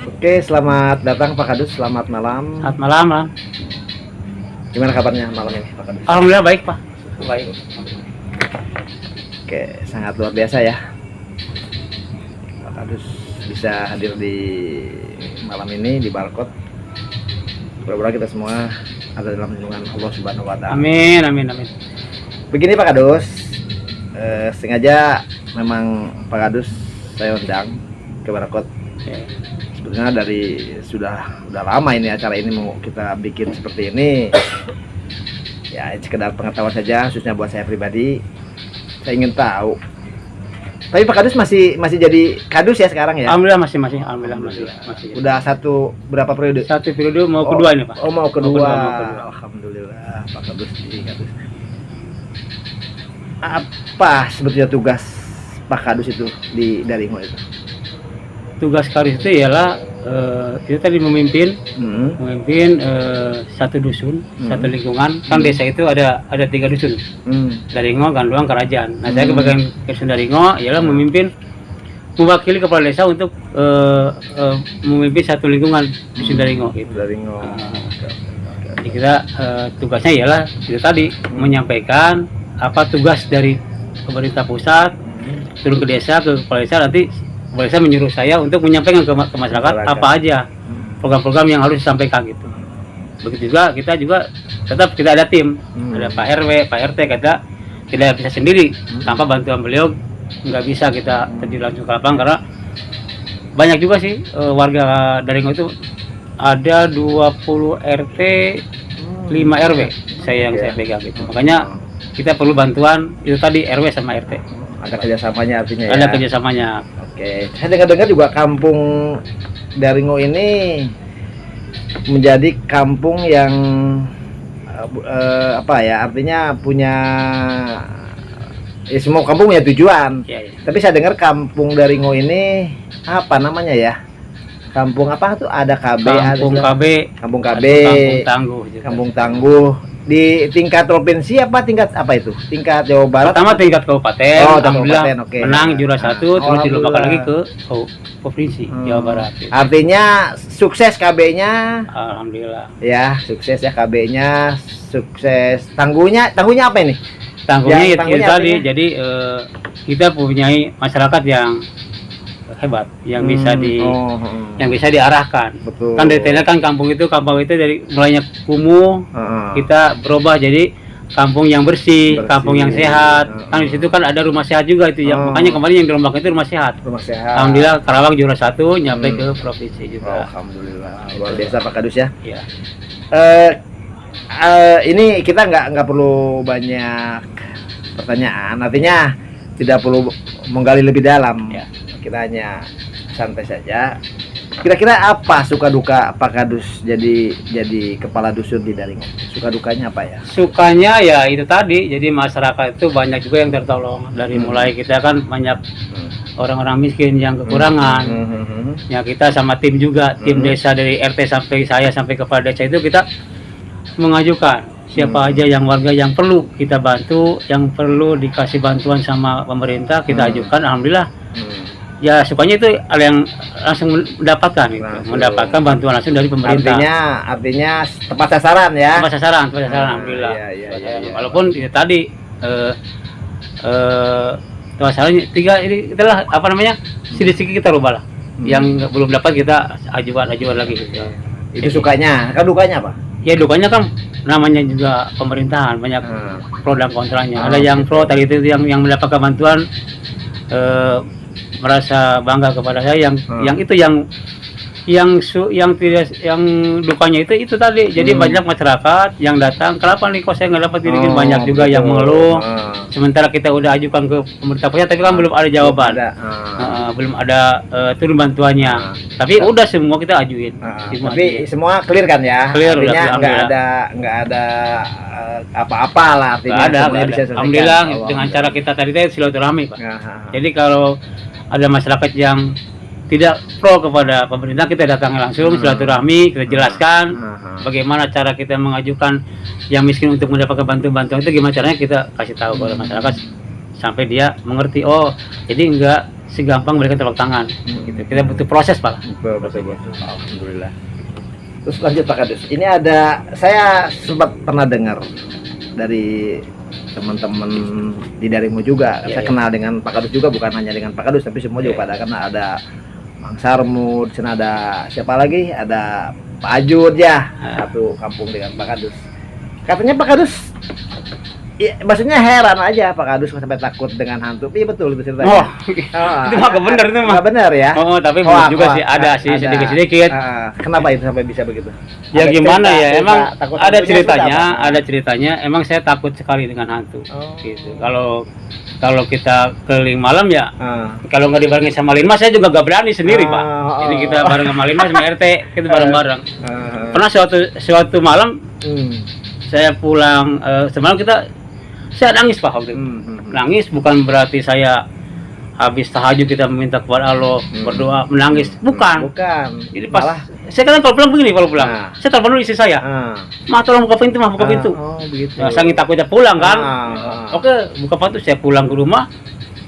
Oke, selamat datang Pak Kadus, selamat malam. Selamat malam, Bang. Gimana kabarnya malam ini Pak Kadus? Alhamdulillah baik, Pak. Baik. Oke, sangat luar biasa ya Pak Kadus bisa hadir di malam ini di Barcode. Mudah-mudahan kita semua ada dalam lindungan Allah Subhanahu wa Ta'ala. Amin, amin, amin. Begini Pak Kadus, sengaja memang Pak Kadus saya undang ke Barcode. Oke. Sebenarnya dari sudah lama ini acara ini mau kita bikin seperti ini. Ya, sekedar pengetahuan saja, khususnya buat saya pribadi. Saya ingin tahu. Tapi Pak Kadus masih jadi Kadus ya sekarang ya? Alhamdulillah masih. Alhamdulillah masih. Udah berapa periode? Satu periode mau kedua ini, Pak. Oh, mau kedua. Mau kedua. Alhamdulillah Pak Kadus jadi Kadus. Apa sebetulnya tugas Pak Kadus itu di Daringo itu? Tugas Kadus itu ialah kita tadi memimpin satu dusun, satu lingkungan. Kan desa itu ada 3 dusun. Daringo, Ganduang, Kerajaan. Nah, saya ke bagian dusun Daringo ialah memimpin, mewakili kepala desa untuk memimpin satu lingkungan dusun Daringo gitu. Daringo. Jadi kita tugasnya ialah itu tadi menyampaikan apa tugas dari pemerintah pusat turun ke desa, ke kepala desa, nanti kepala desa menyuruh saya untuk menyampaikan ke masyarakat apa aja program-program yang harus disampaikan gitu. Begitu juga kita tetap kita ada tim, ada Pak RW, Pak RT, kita tidak bisa sendiri tanpa bantuan beliau, nggak bisa kita terjun langsung ke lapangan karena banyak juga sih warga Daringo itu ada 20 RT, 5 RW saya pegang gitu. Makanya kita perlu bantuan itu tadi RW sama RT. Ada kerjasamanya artinya ya? Ada kerjasamanya. Oke. Saya dengar juga kampung Daringo ini menjadi kampung yang artinya punya semua kampung punya tujuan. Ya. Tapi saya dengar kampung Daringo ini apa namanya ya? Kampung apa tuh? Ada KB, Kampung KB, Kampung KB, Kampung Tangguh juga. Kampung Tangguh. Di tingkat provinsi tingkat apa itu? Tingkat Jawa Barat? Pertama tingkat kabupaten. Alhamdulillah okay. Menang juara 1, terus dilombakan lagi ke provinsi Jawa Barat. Gitu. Artinya sukses KB-nya. Alhamdulillah. Ya, sukses ya KB-nya, sukses. Tangguhnya apa ini? Tangguhnya itu tadi. Jadi kita punya masyarakat yang hebat, yang bisa yang bisa diarahkan. Betul. Kan dari kan kampung itu dari mulainya kumuh, kita berubah jadi kampung yang bersih, kampung yang sehat. Kan di situ kan ada rumah sehat juga itu ya. Makanya kemarin yang dilombakan itu rumah sehat. Alhamdulillah Karawang juara 1 nyampe ke provinsi juga. Alhamdulillah. Luar biasa Pak Kadus ya. Iya. Ini kita nggak perlu banyak pertanyaan. Artinya tidak perlu menggali lebih dalam. Ya. Kita hanya santai saja. Kira-kira apa suka duka Pak Kadus jadi kepala dusun di Daringo? Suka dukanya apa ya? Sukanya ya itu tadi. Jadi masyarakat itu banyak juga yang tertolong. Dari mulai kita kan banyak orang-orang miskin yang kekurangan. Ya kita sama tim juga, tim desa dari RT sampai saya sampai kepala desa itu kita mengajukan siapa aja yang warga yang perlu kita bantu, yang perlu dikasih bantuan sama pemerintah kita ajukan. Alhamdulillah. Ya sukanya itu ada yang langsung mendapatkan gitu. Mendapatkan bantuan langsung dari pemerintah. Artinya tepat sasaran ya. Tepat sasaran alhamdulillah. Iya. Walaupun itu tadi tepat sasarannya 3 ini itulah apa namanya? Sedikit kita rubah lah. Yang belum dapat kita ajukan lagi gitu. Itu sukanya. Kan dukanya apa? Ya dukanya kan namanya juga pemerintahan, banyak pro dan kontranya. Ada yang pro tadi itu yang mendapatkan bantuan merasa bangga kepada saya yang itu yang dukanya itu tadi. Jadi banyak masyarakat yang datang, kenapa nih kok saya nggak dapat ini? Banyak juga yang mengeluh. Sementara kita udah ajukan ke pemerintah pusat tapi kan belum ada jawaban. Belum ada turun bantuannya. Tapi udah semua kita ajuin. Tapi semua clear kan ya? Clear, artinya nggak ada apa-apa lah artinya. Nggak ada. Alhamdulillah dengan cara kita tadi silaturahmi, Pak. Jadi kalau ada masyarakat yang tidak pro kepada pemerintah, kita datang langsung silaturahmi, kita jelaskan bagaimana cara kita mengajukan yang miskin untuk mendapatkan bantuan itu, gimana caranya kita kasih tahu kepada masyarakat sampai dia mengerti. Oh, jadi enggak segampang mereka tepuk tangan. Gitu. Kita butuh proses, Pak. Betul. Alhamdulillah. Terus lanjut Pak Kadus. Ini ada, saya sempat pernah dengar dari teman-teman di Daringo juga. Saya kenal dengan Pak Kadus juga, bukan hanya dengan Pak Kadus, tapi semua juga pada, karena ada Mang Sarmud, di sana ada siapa lagi? Ada Pak Ajud ya, satu kampung dengan Pak Kadus. Katanya Pak Kadus, ya, maksudnya heran aja Pak Kadus sampai takut dengan hantu. Iya betul itu ceritanya. Oh, itu mah gak benar itu mah. Gak benar ya? Oh, tapi benar juga sih, ada sih sedikit-sedikit. Kenapa itu sampai bisa begitu? Ya Ada gimana cerita, ya, emang takut ada hantunya ceritanya, sudah apa? ada ceritanya. Emang saya takut sekali dengan hantu. Oh. Gitu. Kalau kita keliling malam ya, Ah. kalau nggak dibarengin sama Linmas saya juga nggak berani sendiri, Pak. Oh. Jadi kita bareng sama Linmas sama RT, kita bareng-bareng. Ah. Pernah suatu malam saya pulang, semalam saya nangis, Pak, waktu itu. Nangis bukan berarti saya habis tahajud kita meminta kepada Allah, berdoa, menangis, bukan. Jadi pas saya kan kalau pulang begini, kalau pulang saya telepon dulu istri saya, "Ma, tolong buka pintu, buka pintu." Oh, begitu. Nah, saking takutnya pulang kan. Oke, buka pintu, saya pulang ke rumah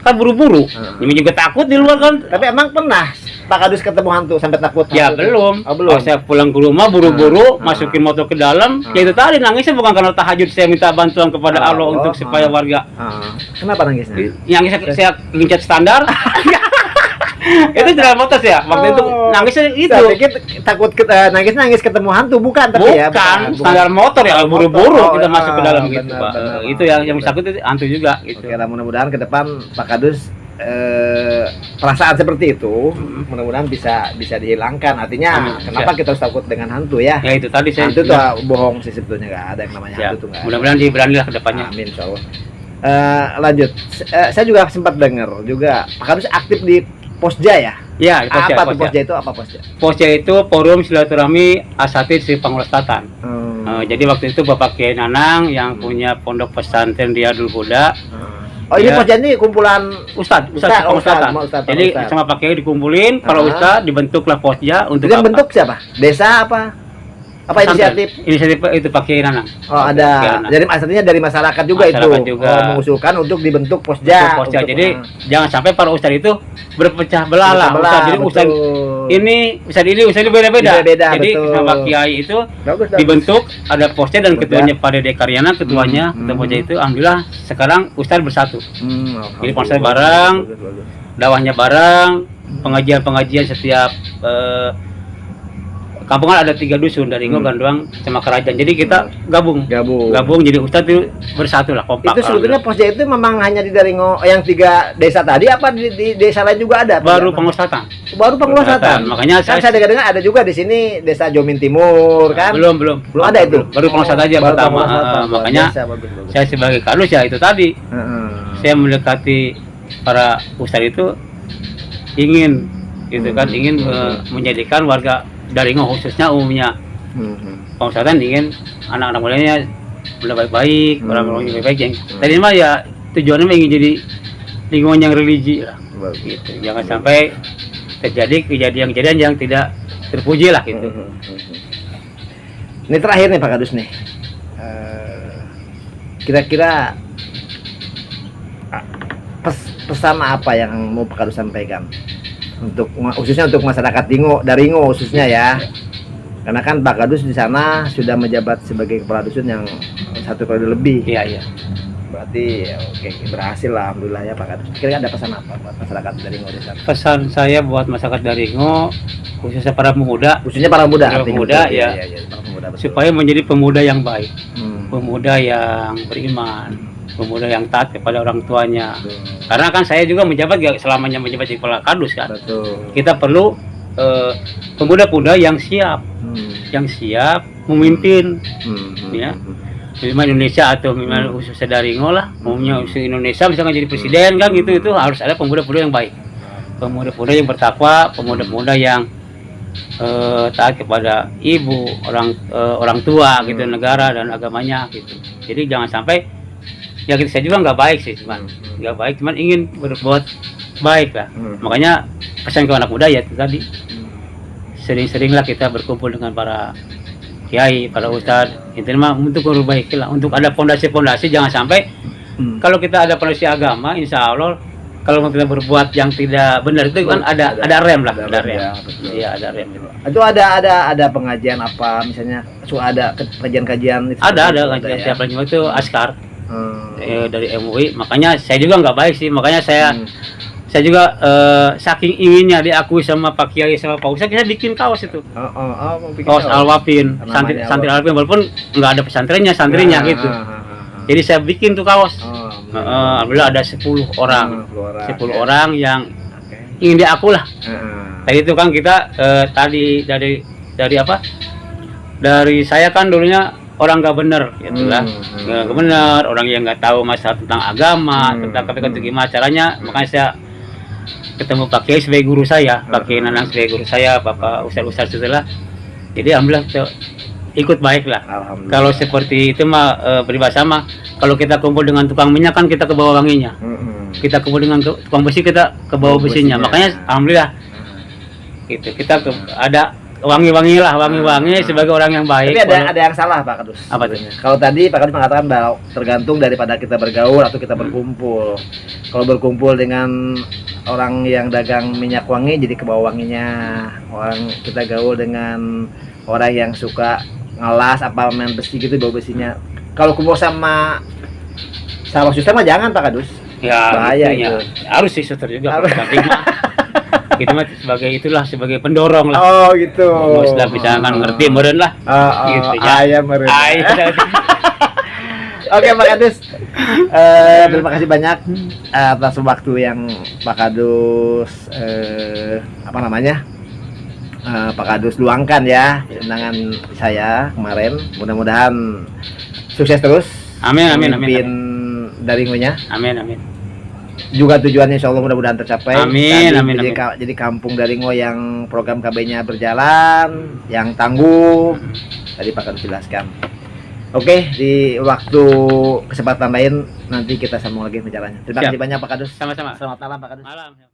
kan buru-buru. Ini juga takut di luar kan. Tapi emang pernah Pak Kadus ketemu hantu sampai takut? Ya hantu? belum. Oh, belum. Pas saya pulang ke rumah buru-buru, masukin motor ke dalam. Ya itu tadi nangisnya bukan karena tahajud, saya minta bantuan kepada Allah untuk supaya warga. Kenapa nangisnya? Yang saya gencet standar. Itu jalan motor ya. Waktu itu nangisnya itu. Saya pikir takut nangis ketemu hantu, bukan tapi ya. Bukan, standar motor ya, buru-buru kita masuk ke dalam gitu, benar, Pak. benar. Itu yang takut itu hantu juga gitu. Oke lah, mudah-mudahan ke depan Pak Kadus perasaan seperti itu mudah-mudahan bisa dihilangkan. Artinya Amin. kenapa kita harus takut dengan hantu ya? Ya itu tadi saya Hantu tuh bohong sih sebetulnya, nggak ada yang namanya ya, hantu tuh nggak ada. mudah-mudahan diberanilah ke depannya. Amin insyaallah. Lanjut, saya juga sempat dengar juga Pak Kadus aktif di Posja ya? Ya, di Posja, Apa tuh Posja. Posja itu? Apa Posja? Posja itu Forum Silaturahmi Asatid Sri Pangurastatan. Jadi waktu itu Bapak Kiai Nanang yang punya pondok pesantren Riyadul Huda. Oh ini Ya. Posja ini kumpulan Ustadz Pangurastatan. Jadi sama Pak Kiai dikumpulin, para ustadz dibentuklah Posja untuk itu yang apa? bentuk siapa? Desa apa? Apa Pesantren. inisiatif? Inisiatif itu Pak Kiai Nanang. Oh Kiai ada. Nanang. Jadi artinya dari masyarakat juga Masyarakat itu. juga. Oh, mengusulkan untuk dibentuk Posja. Untuk Posja. Untuk- Jadi jangan sampai para ustadz itu berpecah belah lah. Belah, Ustadz, jadi betul. ustadz ini beda-beda. Beda-beda, Jadi betul. sama Pak Kiai itu Bagus. dibentuk ada Posja dan Posja. ketuanya Pak Dede Karyana, ketuanya ketua Posja itu alhamdulillah sekarang ustadz bersatu. Jadi konsep bareng, dakwahnya bareng, pengajian setiap kampungan ada 3 dusun dari Daringo, Ganduang, sama Kerajaan. Jadi kita gabung jadi ustadz itu bersatu lah, kompak. Itu sebetulnya Posja itu memang hanya di Daringo yang 3 desa tadi, apa di desa lain juga ada? baru pengurusatan. Baru pengurusatan. Makanya Kan saya dengar ada juga di sini desa Jomin Timur kan? belum ada itu. baru pengurusatan aja Baru pertama. pengurusatan. Luar Makanya biasa, bagus. saya sebagai kadus ya itu tadi, saya mendekati para ustadz itu ingin gitu kan, ingin menjadikan warga Daringo khususnya umumnya pengurusatan, ingin anak-anak mudanya udah baik-baik, orang-orang yang baik-baik. Yang tadi mah ya tujuannya mah ingin jadi lingkungan yang religi lah. Gitu. Jangan sampai terjadi kejadian-kejadian yang tidak terpuji lah gitu. Ini terakhir nih Pak Kadus nih. Kira-kira pesan apa yang mau Pak Kadus sampaikan untuk khususnya untuk masyarakat Daringo khususnya ya? Karena kan Pak Kadus di sana sudah menjabat sebagai kepala dusun yang 1 periode lebih. Iya. Berarti ya, oke, berhasil lah alhamdulillah ya Pak Kadus. Kira-kira ada pesan apa buat masyarakat Daringo di sana? Pesan saya buat masyarakat Daringo khususnya para pemuda, Khususnya para pemuda. Para artinya pemuda, betul. ya. Iya, para pemuda, betul. supaya menjadi pemuda yang baik, Hmm. pemuda yang beriman, pemuda yang taat kepada orang tuanya. Betul. Karena kan saya juga menjabat gak selamanya menjabat di kepala kadus kan. Betul. Kita perlu pemuda-pemuda yang siap memimpin ya. Minimal Indonesia atau minimal khususnya Daringo lah, umumnya Indonesia misalkan jadi presiden kan gitu, itu harus ada pemuda-pemuda yang baik, pemuda-pemuda yang bertakwa, pemuda-pemuda yang taat kepada ibu, orang tua gitu, negara dan agamanya gitu. Jadi jangan sampai ya saya juga nggak baik sih, cuman ingin berbuat baik lah. Makanya pesan ke anak muda ya itu tadi, sering-seringlah kita berkumpul dengan para kiai, para ustadz, intinya untuk memperbaiki lah, untuk ada fondasi-fondasi. Jangan sampai kalau kita ada fondasi agama, insya Allah kalau mau kita berbuat yang tidak benar itu kan ada rem lah, ada rem. ya, betul. Iya, ada rem. Itu ada pengajian apa misalnya, ada kajian-kajian itu? Ada ya? kajian tiap lagi itu askar Hmm. dari MUI. Makanya saya juga nggak baik sih, makanya saya juga saking inginnya diakui sama Pak Kiai sama Pak Ustadz, kita bikin kaos itu. Mau bikin Kaos Al-Wafin, Namanya santri Al-Wafin, walaupun nggak ada pesantrennya, santrinya gitu. Jadi saya bikin tuh kaos. Alhamdulillah ada 10 orang. 10 orang yang ingin diaku lah. Tadi itu kan kita tadi dari apa? Dari saya kan dulunya orang nggak bener, gitu lah. Nggak bener, orang yang nggak tahu masalah tentang agama, tentang KPK itu gimana caranya. Makanya saya ketemu Pak Kiai sebagai guru saya, Pak Kiai Nanang sebagai guru saya, Bapak Ustadz setelah. Jadi alhamdulillah ikut baik lah. Kalau seperti itu mah peribahasa mah, kalau kita kumpul dengan tukang minyak kan kita ke bawah wanginya. Kita kumpul dengan tukang besi kita ke bawah besinya. Makanya alhamdulillah gitu. Kita ada wangi-wangi lah, wangi-wangi sebagai orang yang baik. Tapi ada yang salah Pak Kadus. Apa tuh? Kalau tadi Pak Kadus mengatakan bahwa tergantung daripada kita bergaul atau kita berkumpul. Kalau berkumpul dengan orang yang dagang minyak wangi jadi ke bawah wanginya. Orang kita gaul dengan orang yang suka ngelas apa main besi gitu bau besinya. Kalau kumpul sama suster mah jangan Pak Kadus. Ya, bahaya gitu, itu. Ya. Harus sih suster juga. Tapi mah itu mah sebagai pendorong lah. Oh gitu. Sudah bisa kan ngerti meureun lah. Gitu ya. Ayam meureun. Oke Pak Kadus. Terima kasih banyak atas waktu yang Pak Kadus apa namanya? Pak Kadus luangkan ya undangan saya kemarin. Mudah-mudahan sukses terus. Amin. Dari ngunya. Amin. Juga tujuannya insya Allah mudah-mudahan tercapai. Amin. Jadi kampung Daringo yang program KB-nya berjalan, yang tangguh. Tadi Pak Kadus jelaskan. Oke, di waktu kesempatan lain nanti kita sambung lagi bicaranya. Terima kasih banyak Pak Kadus. Sama-sama. Selamat malam Pak Kadus. Malam.